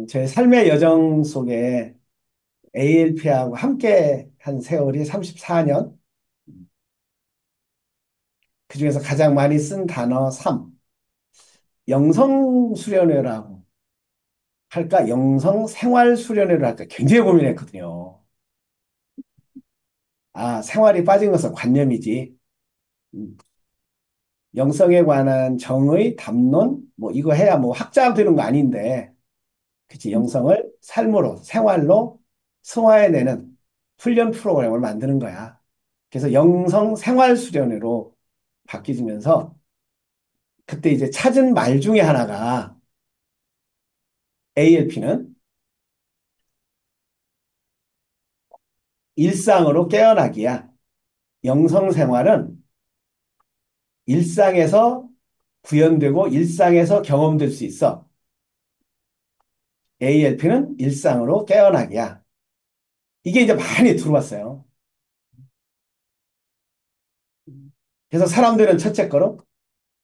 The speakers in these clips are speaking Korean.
제 삶의 여정 속에 ALP하고 함께 한 세월이 34년, 그중에서 가장 많이 쓴 단어 3, 영성 수련회라고 할까, 영성 생활 수련회를 할까 굉장히 고민했거든요. 아, 생활이 빠진 것은 관념이지. 음, 영성에 관한 정의, 담론, 뭐 이거 해야 뭐 학자 되는 거 아닌데, 그치, 영성을 삶으로, 생활로 승화해내는 훈련 프로그램을 만드는 거야. 그래서 영성 생활 수련회로 바뀌면서 그때 이제 찾은 말 중에 하나가 ALP는 일상으로 깨어나기야. 영성 생활은 일상에서 구현되고 일상에서 경험될 수 있어. ALP는 일상으로 깨어나기야. 이게 이제 많이 들어왔어요. 그래서 사람들은 첫째 걸음,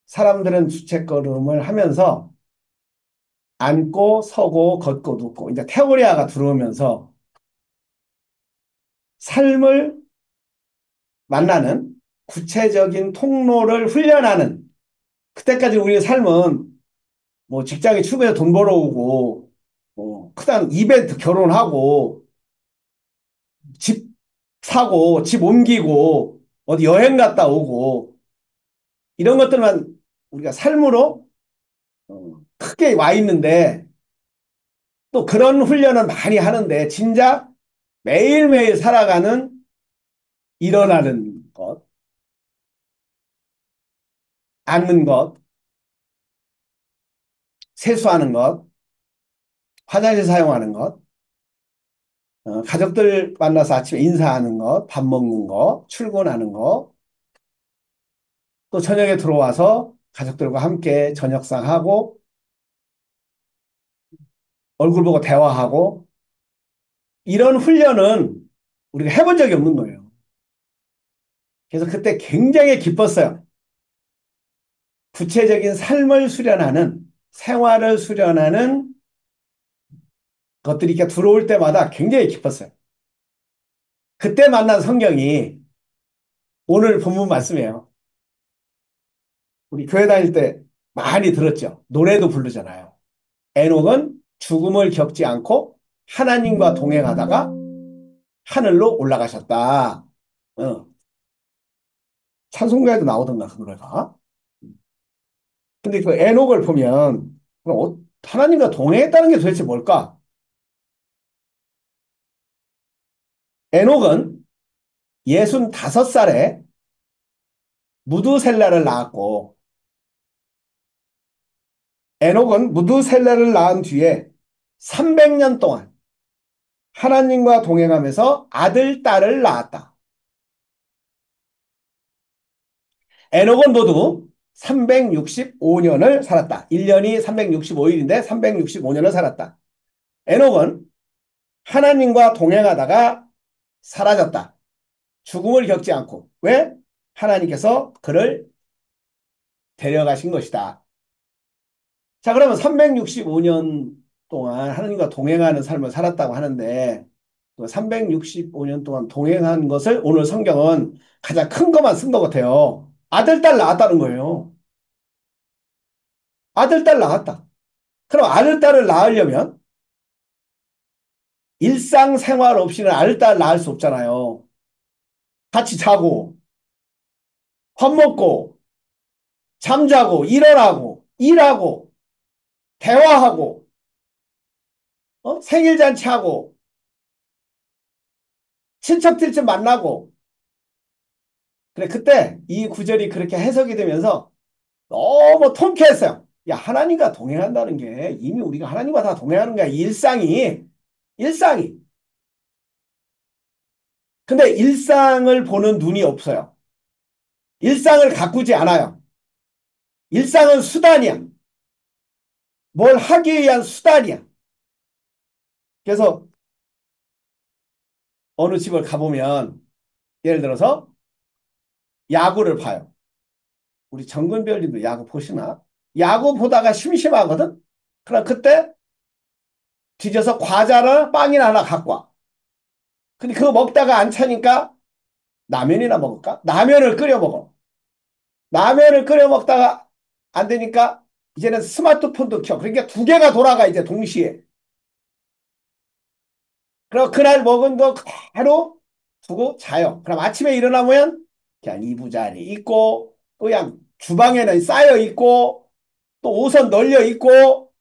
사람들은 둘째 걸음을 하면서 앉고 서고 걷고 눕고 이제 테오리아가 들어오면서 삶을 만나는 구체적인 통로를 훈련하는, 그때까지 우리의 삶은 뭐 직장에 출근해서 돈 벌어오고 뭐 크당 이벤트 결혼하고 집 사고 집 옮기고 어디 여행 갔다 오고 이런 것들만 우리가 삶으로 크게 와 있는데, 또 그런 훈련은 많이 하는데 진작 매일매일 살아가는, 일어나는 것, 앉는 것, 세수하는 것, 화장실 사용하는 것, 가족들 만나서 아침에 인사하는 것, 밥 먹는 것, 출근하는 것, 또 저녁에 들어와서 가족들과 함께 저녁상 하고 얼굴 보고 대화하고, 이런 훈련은 우리가 해본 적이 없는 거예요. 그래서 그때 굉장히 기뻤어요. 구체적인 삶을 수련하는, 생활을 수련하는 것들이 이렇게 들어올 때마다 굉장히 기뻤어요. 그때 만난 성경이 오늘 본문 말씀이에요. 우리 교회 다닐 때 많이 들었죠. 노래도 부르잖아요. 에녹은 죽음을 겪지 않고 하나님과 동행하다가 하늘로 올라가셨다. 어, 찬송가에도 나오던가 그 노래가. 근데 그 에녹을 보면 그럼 하나님과 동행했다는 게 도대체 뭘까? 에녹은 65살에 무두셀라를 낳았고, 에녹은 무두셀라를 낳은 뒤에 300년 동안 하나님과 동행하면서 아들, 딸을 낳았다. 에녹은 모두 365년을 살았다. 1년이 365일인데 365년을 살았다. 에녹은 하나님과 동행하다가 사라졌다. 죽음을 겪지 않고. 왜? 하나님께서 그를 데려가신 것이다. 자, 그러면 365년 동안 하나님과 동행하는 삶을 살았다고 하는데, 365년 동안 동행한 것을 오늘 성경은 가장 큰 것만 쓴 것 같아요. 아들, 딸 낳았다는 거예요. 아들, 딸 낳았다. 그럼 아들, 딸을 낳으려면 일상생활 없이는 아들, 딸 낳을 수 없잖아요. 같이 자고, 밥 먹고, 잠자고, 일어나고, 일하고, 대화하고, 생일잔치하고, 친척들 좀 만나고. 그래, 그때 이 구절이 그렇게 해석이 되면서 너무 통쾌했어요. 야, 하나님과 동행한다는 게 이미 우리가 하나님과 다 동행하는 거야. 일상이. 근데 일상을 보는 눈이 없어요. 일상을 가꾸지 않아요. 일상은 수단이야. 뭘 하기 위한 수단이야. 그래서 어느 집을 가보면 예를 들어서 야구를 봐요. 우리 정근별님도 야구 보시나? 야구 보다가 심심하거든? 그럼 그때 뒤져서 과자나 빵이나 하나 갖고 와. 근데 그거 먹다가 안 차니까 라면이나 먹을까? 라면을 끓여 먹어. 라면을 끓여 먹다가 안 되니까 이제는 스마트폰도 켜. 그러니까 두 개가 돌아가 이제 동시에. 그럼 그날 먹은 거 그대로 두고 자요. 그럼 아침에 일어나면 그냥 이부자리 있고 또 그냥 주방에는 쌓여 있고 또 옷은 널려 있고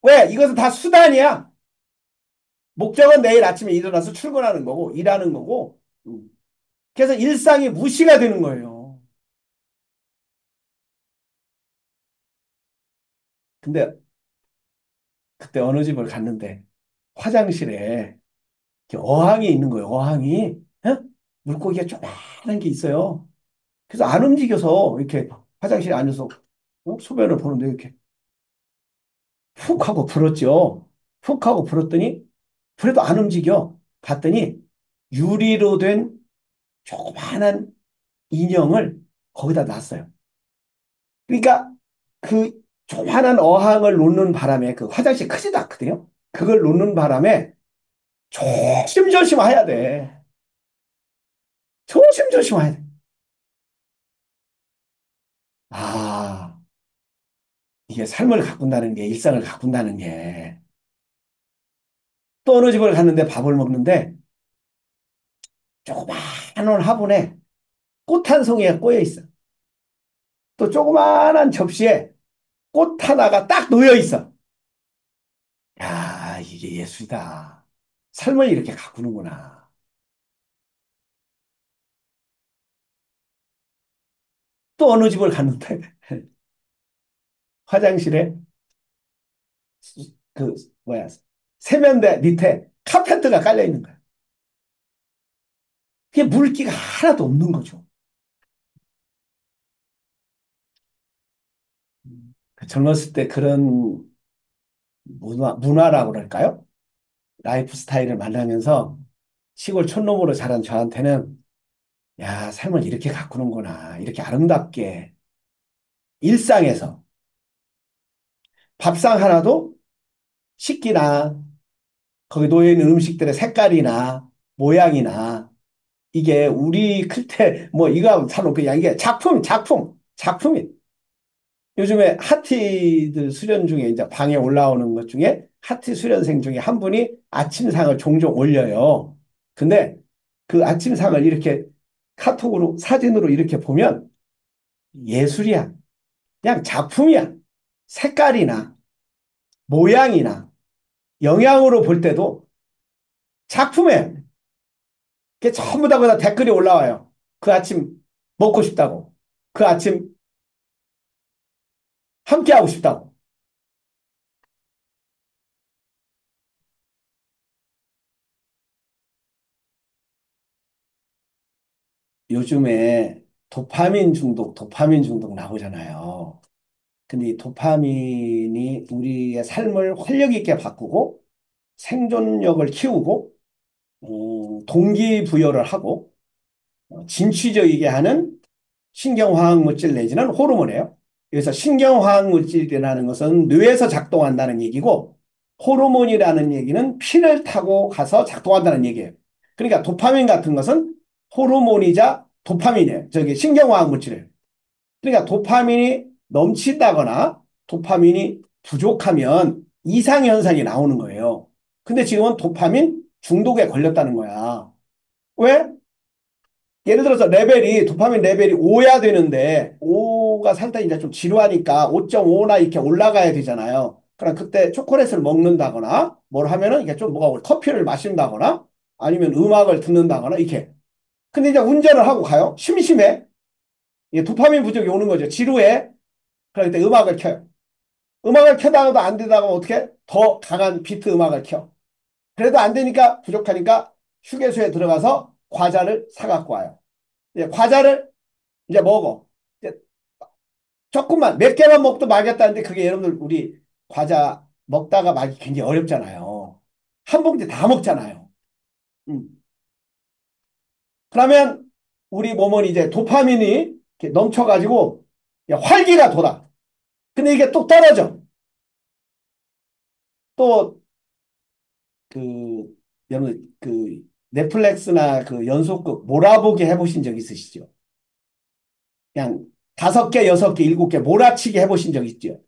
왜? 이것은 다 수단이야. 목적은 내일 아침에 일어나서 출근하는 거고 일하는 거고 그래서 일상이 무시가 되는 거예요. 근데 그때 어느 집을 갔는데 화장실에 이렇게 어항이 있는 거예요. 어항이. 어? 물고기가 조그마한 게 있어요. 그래서 안 움직여서 이렇게 화장실에 앉아서 소변을 보는데 이렇게 훅 하고 불었죠. 훅 하고 불었더니 그래도 안 움직여. 봤더니 유리로 된 조그마한 인형을 거기다 놨어요. 그러니까 그 조그마한 어항을 놓는 바람에 그 화장실 크지도 않거든요. 그걸 놓는 바람에 조심조심 해야 돼. 조심조심 해야 돼. 아, 이게 삶을 가꾼다는 게, 일상을 가꾼다는 게. 또 어느 집을 갔는데 밥을 먹는데 조그마한 화분에 꽃 한 송이가 꼬여 있어. 또 조그마한 접시에 꽃 하나가 딱 놓여 있어. 야, 이게 예술이다. 삶을 이렇게 가꾸는구나. 또 어느 집을 갔는데 화장실에 그 뭐야 세면대 밑에 카페트가 깔려 있는 거야. 그게 물기가 하나도 없는 거죠. 그 젊었을 때 그런 문화라고 그럴까요? 라이프 스타일을 만나면서 시골 촌놈으로 자란 저한테는 야, 삶을 이렇게 가꾸는구나. 이렇게 아름답게 일상에서 밥상 하나도 식기나 거기 놓여 있는 음식들의 색깔이나 모양이나 이게 우리 클 때 뭐 이거 사놓고 그냥 이게 작품이 요즘에 하티들 수련 중에 이제 방에 올라오는 것 중에 하티 수련생 중에 한 분이 아침상을 종종 올려요. 근데 그 아침상을 이렇게 카톡으로 사진으로 이렇게 보면 예술이야. 그냥 작품이야. 색깔이나 모양이나 영양으로 볼 때도 작품에 그게 전부 다 거기다 댓글이 올라와요. 그 아침 먹고 싶다고. 그 아침 함께 하고 싶다고. 요즘에 도파민 중독 나오잖아요. 근데 이 도파민이 우리의 삶을 활력 있게 바꾸고 생존력을 키우고 동기부여를 하고 진취적이게 하는 신경화학 물질 내지는 호르몬이에요. 그래서 신경화학 물질이라는 것은 뇌에서 작동한다는 얘기고 호르몬이라는 얘기는 피를 타고 가서 작동한다는 얘기예요. 그러니까 도파민 같은 것은 호르몬이자 도파민이에요. 저기 신경화학 물질이에요. 그러니까 도파민이 넘친다거나 도파민이 부족하면 이상현상이 나오는 거예요. 근데 지금은 도파민 중독에 걸렸다는 거야. 왜? 예를 들어서 도파민 레벨이 5야 되는데, 5가 상당히 이제 좀 지루하니까 5.5나 이렇게 올라가야 되잖아요. 그럼 그때 초콜릿을 먹는다거나, 뭘 하면은 이게 좀 뭐가, 커피를 마신다거나, 아니면 음악을 듣는다거나, 이렇게. 근데 이제 운전을 하고 가요. 심심해. 이게 도파민 부족이 오는 거죠. 지루해. 그럴 때 음악을 켜요. 음악을 켜다가도 안 되다가 어떻게? 더 강한 비트 음악을 켜. 그래도 안 되니까, 부족하니까 휴게소에 들어가서 과자를 사갖고 와요. 이제 과자를 이제 먹어. 이제 조금만, 몇 개만 먹도 말겠다는데 그게 여러분들 우리 과자 먹다가 말기 굉장히 어렵잖아요. 한 봉지 다 먹잖아요. 음. 그러면 우리 몸은 이제 도파민이 이렇게 넘쳐가지고 활기가 돌아. 근데 이게 또 떨어져. 또 그, 여러분, 넷플릭스나 그 연속극 몰아보기 해보신 적 있으시죠? 그냥 5개, 6개, 7개 몰아치기 해보신 적 있죠?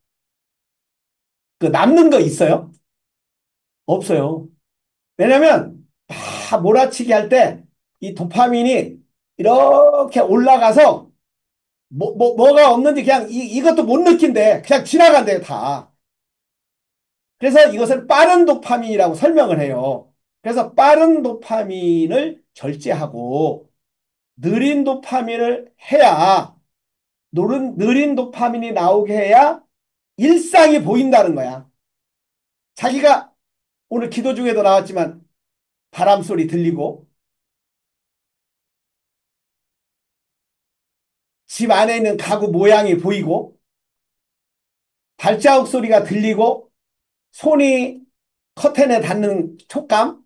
그 남는 거 있어요? 없어요. 왜냐면 다 몰아치기 할 때 이 도파민이 이렇게 올라가서 뭐가 없는지 그냥 이것도 못 느낀대. 그냥 지나간대요, 다. 그래서 이것을 빠른 도파민이라고 설명을 해요. 그래서 빠른 도파민을 절제하고 느린 도파민을 해야 느린 도파민이 나오게 해야 일상이 보인다는 거야. 자기가 오늘 기도 중에도 나왔지만 바람 소리 들리고 집 안에 있는 가구 모양이 보이고 발자국 소리가 들리고 손이 커튼에 닿는 촉감,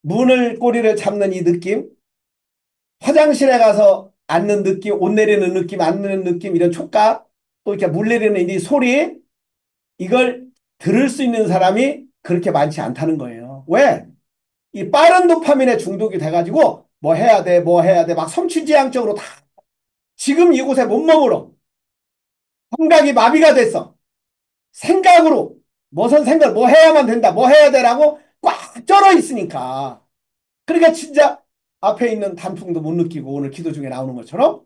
문을 꼬리를 잡는 이 느낌, 화장실에 가서 앉는 느낌, 옷 내리는 느낌, 앉는 느낌, 이런 촉감, 또 이렇게 물 내리는 이 소리, 이걸 들을 수 있는 사람이 그렇게 많지 않다는 거예요. 왜? 이 빠른 도파민에 중독이 돼가지고 뭐 해야 돼, 뭐 해야 돼, 막 성취지향적으로 다 지금 이곳에 못 머물러. 감각이 마비가 됐어. 생각으로 무슨 생각, 뭐 해야만 된다, 뭐 해야 되라고 꽉 쩔어 있으니까. 그러니까 진짜 앞에 있는 단풍도 못 느끼고 오늘 기도 중에 나오는 것처럼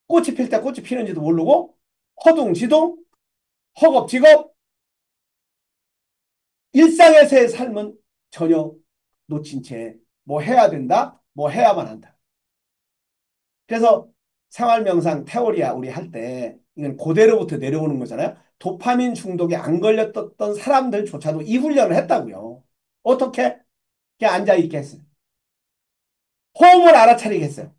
꽃이 필 때 꽃이 피는지도 모르고 허둥지둥 허겁지겁 일상에서의 삶은 전혀 놓친 채 뭐 해야 된다, 뭐 해야만 한다. 그래서 생활명상 테오리아 우리 할 때 이건 고대로부터 내려오는 거잖아요. 도파민 중독에 안 걸렸던 사람들조차도 이 훈련을 했다고요. 어떻게? 그냥 앉아있게 했어요. 호흡을 알아차리게 했어요.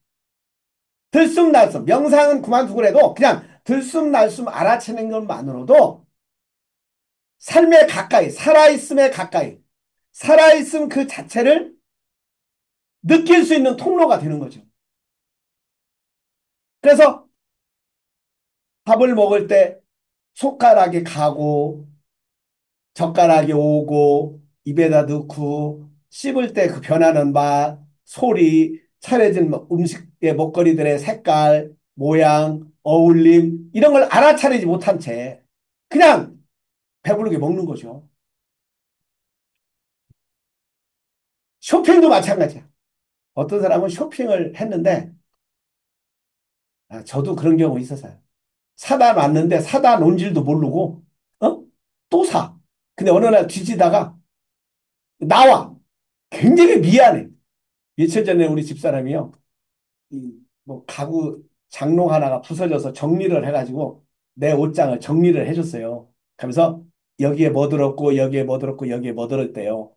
들숨날숨. 명상은 그만두고 해도 그냥 들숨날숨 알아채는 것만으로도 삶에 가까이, 살아있음에 가까이, 살아있음 그 자체를 느낄 수 있는 통로가 되는 거죠. 그래서 밥을 먹을 때 손가락이 가고 젓가락이 오고 입에다 넣고 씹을 때 그 변하는 맛, 소리, 차려진 음식의 먹거리들의 색깔, 모양, 어울림 이런 걸 알아차리지 못한 채 그냥 배부르게 먹는 거죠. 쇼핑도 마찬가지야. 어떤 사람은 쇼핑을 했는데 저도 그런 경우 있었어요. 사다 놨는데 사다 놓은 줄도 모르고 어? 또 사. 근데 어느 날 뒤지다가 나와. 굉장히 미안해. 며칠 전에 우리 집사람이요. 뭐 가구 장롱 하나가 부서져서 정리를 해가지고 내 옷장을 정리를 해줬어요. 그러면서 여기에 뭐 들었고 여기에 뭐 들었고 여기에 뭐 들었대요.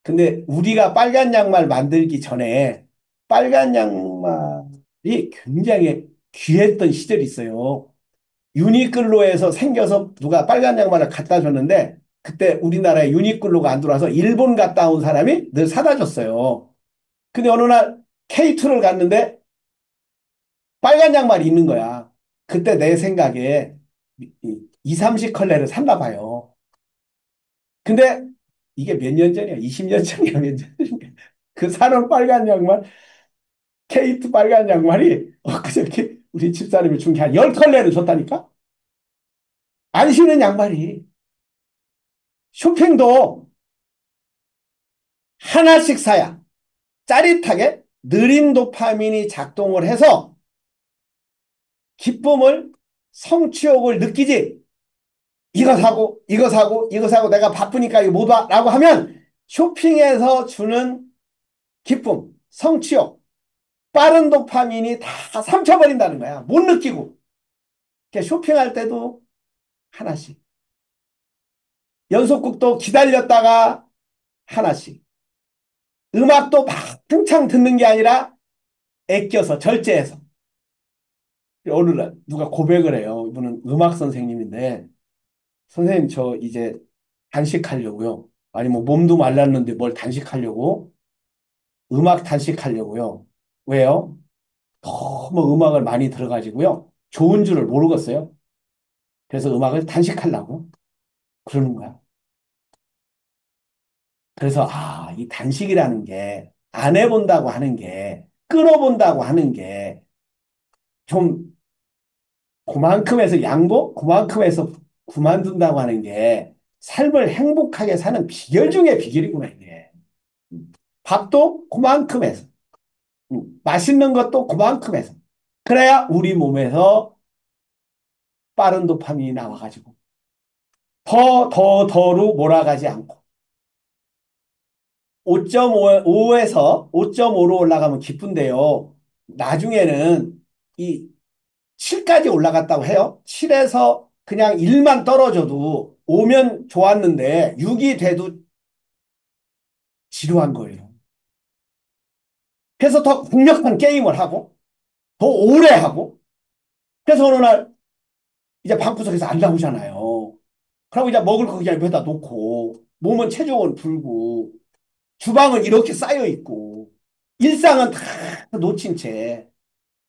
근데 우리가 빨간 양말 만들기 전에 빨간 양말이 굉장히 귀했던 시절이 있어요. 유니클로에서 생겨서 누가 빨간 양말을 갖다 줬는데 그때 우리나라에 유니클로가 안 들어와서 일본 갔다 온 사람이 늘 사다 줬어요. 근데 어느 날 K2를 갔는데 빨간 양말이 있는 거야. 그때 내 생각에 2, 30컬레를 샀나 봐요. 근데 이게 몇 년 전이야? 20년 전이야? 몇 년 전이야? 그 사는 빨간 양말, K2 빨간 양말이 그저께 우리 집사람이 준 게 한 10컬레를 줬다니까? 안 신는 양말이. 쇼핑도 하나씩 사야 짜릿하게 느린 도파민이 작동을 해서 기쁨을 성취욕을 느끼지. 이거 사고 이거 사고 이거 사고 내가 바쁘니까 이거 못 와 라고 하면 쇼핑에서 주는 기쁨, 성취욕, 빠른 도파민이 다 삼켜버린다는 거야. 못 느끼고. 그러니까 쇼핑할 때도 하나씩. 연속극도 기다렸다가 하나씩. 음악도 막 흥창 듣는 게 아니라 애껴서 절제해서. 어느 날 누가 고백을 해요. 이분은 음악 선생님인데 선생님 저 이제 단식하려고요. 아니 뭐 몸도 말랐는데 뭘 단식하려고? 음악 단식하려고요. 왜요? 너무 음악을 많이 들어가지고요. 좋은 줄을 모르겠어요. 그래서 음악을 단식하려고 그러는 거야. 그래서, 이 단식이라는 게, 안 해본다고 하는 게, 끊어본다고 하는 게, 좀, 그만큼에서 양보? 그만큼에서 그만둔다고 하는 게, 삶을 행복하게 사는 비결 중에 비결이구나, 이게. 밥도 그만큼에서, 맛있는 것도 그만큼에서. 그래야 우리 몸에서 빠른 도파민이 나와가지고, 더로 몰아가지 않고, 5.5에서 5.5로 올라가면 기쁜데요. 나중에는 이 7까지 올라갔다고 해요. 7에서 그냥 1만 떨어져도 5면 좋았는데 6이 돼도 지루한 거예요. 그래서 더 강력한 게임을 하고 더 오래 하고 그래서 어느 날 이제 방구석에서 안 나오잖아요. 그러고 이제 먹을 거 그냥 옆에다 놓고 몸은 체중은 불고 주방은 이렇게 쌓여 있고 일상은 다 놓친 채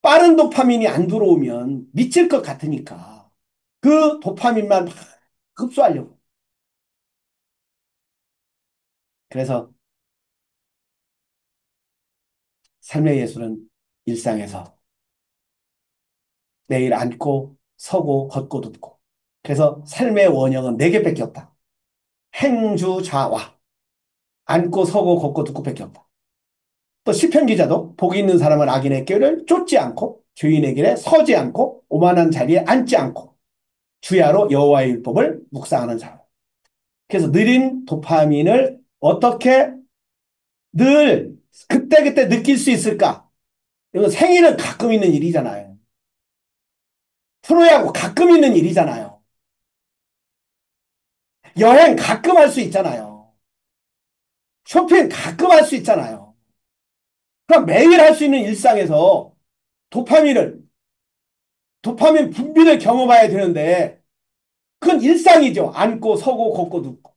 빠른 도파민이 안 들어오면 미칠 것 같으니까 그 도파민만 막 흡수하려고. 그래서 삶의 예술은 일상에서 내일 앉고 서고 걷고 눕고. 그래서 삶의 원형은 네 개밖에 없다. 행주좌와 앉고 서고 걷고 눕고 밖에 없다. 또 시편 기자도 복이 있는 사람은 악인의 길을 쫓지 않고 죄인의 길에 서지 않고 오만한 자리에 앉지 않고 주야로 여호와의 율법을 묵상하는 사람. 그래서 느린 도파민을 어떻게 늘 그때그때 느낄 수 있을까? 이건 생일은 가끔 있는 일이잖아요. 프로야구 가끔 있는 일이잖아요. 여행 가끔 할 수 있잖아요. 쇼핑 가끔 할 수 있잖아요. 그럼 매일 할 수 있는 일상에서 도파민을, 도파민 분비를 경험해야 되는데, 그건 일상이죠. 앉고, 서고, 걷고, 눕고.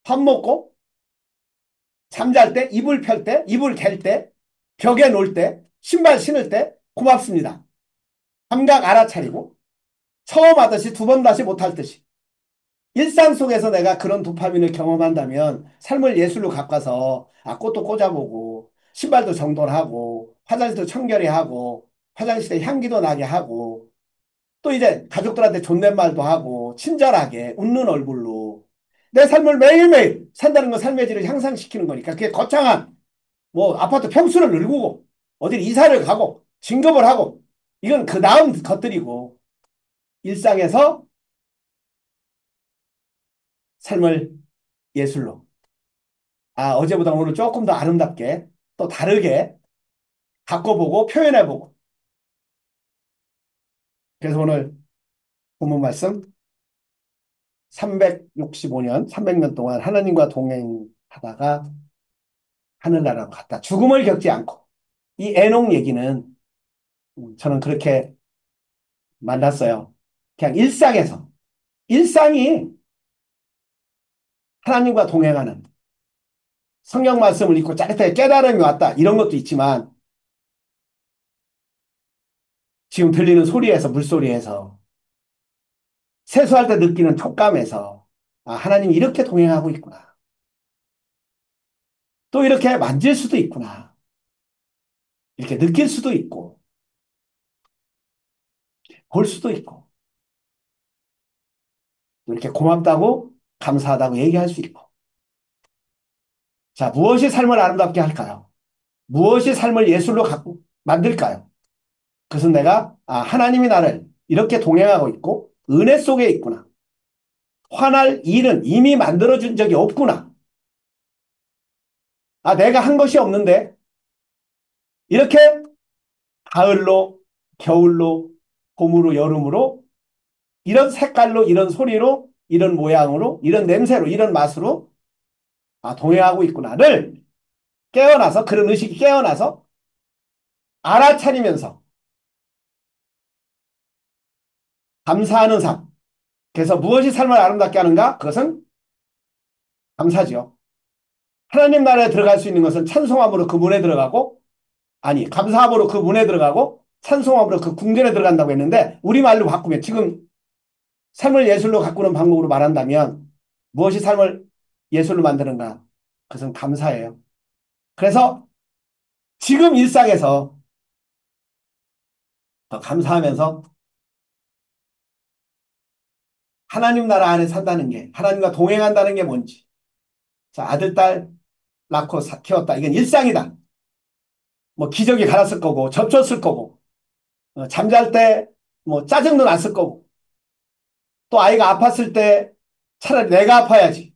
밥 먹고, 잠잘 때, 이불 펼 때, 이불 갤 때, 벽에 놓을 때, 신발 신을 때, 고맙습니다. 감각 알아차리고, 처음 하듯이 두 번 다시 못할 듯이. 일상 속에서 내가 그런 도파민을 경험한다면 삶을 예술로 가꿔서 꽃도 꽂아보고 신발도 정돈하고 화장실도 청결히 하고 화장실에 향기도 나게 하고 또 이제 가족들한테 존댓말도 하고 친절하게 웃는 얼굴로 내 삶을 매일매일 산다는 건 삶의 질을 향상시키는 거니까 그게 거창한 뭐 아파트 평수를 늘고 어디 이사를 가고 진급을 하고 이건 그 다음 것들이고 일상에서 삶을 예술로 어제보다 오늘 조금 더 아름답게 또 다르게 바꿔보고 표현해보고. 그래서 오늘 본문 말씀 365년, 300년 동안 하나님과 동행하다가 하늘나라로 갔다. 죽음을 겪지 않고. 이 에녹 얘기는 저는 그렇게 만났어요. 그냥 일상에서. 일상이 하나님과 동행하는 성경 말씀을 읽고 짜릿하게 깨달음이 왔다. 이런 것도 있지만 지금 들리는 소리에서 물소리에서 세수할 때 느끼는 촉감에서 하나님이 이렇게 동행하고 있구나. 또 이렇게 만질 수도 있구나. 이렇게 느낄 수도 있고, 볼 수도 있고, 또 이렇게 고맙다고, 감사하다고 얘기할 수 있고. 자, 무엇이 삶을 아름답게 할까요? 무엇이 삶을 예술로 만들까요? 그것은 내가, 하나님이 나를 이렇게 동행하고 있고, 은혜 속에 있구나. 화날 일은 이미 만들어준 적이 없구나. 내가 한 것이 없는데, 이렇게 가을로, 겨울로, 봄으로, 여름으로, 이런 색깔로, 이런 소리로, 이런 모양으로, 이런 냄새로, 이런 맛으로 동행하고 있구나를 깨어나서 그런 의식이 깨어나서 알아차리면서 감사하는 삶. 그래서 무엇이 삶을 아름답게 하는가? 그것은 감사죠. 하나님 나라에 들어갈 수 있는 것은 찬송함으로 그 문에 들어가고 감사함으로 그 문에 들어가고 찬송함으로 그 궁전에 들어간다고 했는데 우리말로 바꾸면 지금 삶을 예술로 가꾸는 방법으로 말한다면 무엇이 삶을 예술을 만드는가? 그것은 감사예요. 그래서 지금 일상에서 더 감사하면서 하나님 나라 안에 산다는 게, 하나님과 동행한다는 게 뭔지. 자, 아들, 딸 낳고 키웠다. 이건 일상이다. 뭐 기저귀 갈았을 거고, 젖줬을 거고, 잠잘 때 뭐 짜증도 났을 거고, 또 아이가 아팠을 때 차라리 내가 아파야지.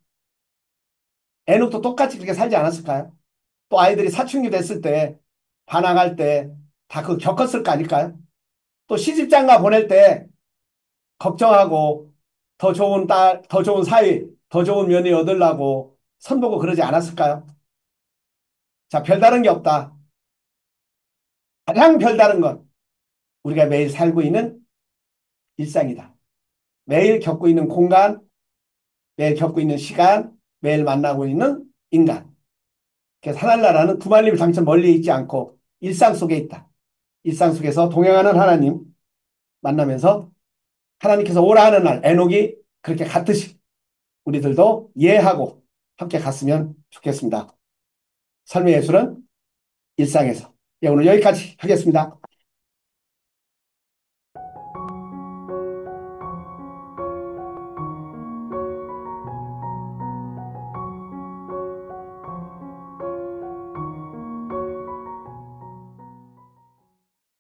애는 또 똑같이 그렇게 살지 않았을까요? 또 아이들이 사춘기 됐을 때, 반항할 때 다 그거 겪었을 거 아닐까요? 또 시집장가 보낼 때 걱정하고 더 좋은 딸, 더 좋은 사위, 더 좋은 며느리 얻으려고 선보고 그러지 않았을까요? 자, 별다른 게 없다. 가장 별다른 건 우리가 매일 살고 있는 일상이다. 매일 겪고 있는 공간, 매일 겪고 있는 시간, 매일 만나고 있는 인간. 그래서 하늘나라는 구만리를 당천 멀리 있지 않고 일상 속에 있다. 일상 속에서 동행하는 하나님 만나면서 하나님께서 오라 하는 날, 에녹이 그렇게 갔듯이 우리들도 이해하고 함께 갔으면 좋겠습니다. 삶의 예술은 일상에서. 예, 오늘 여기까지 하겠습니다.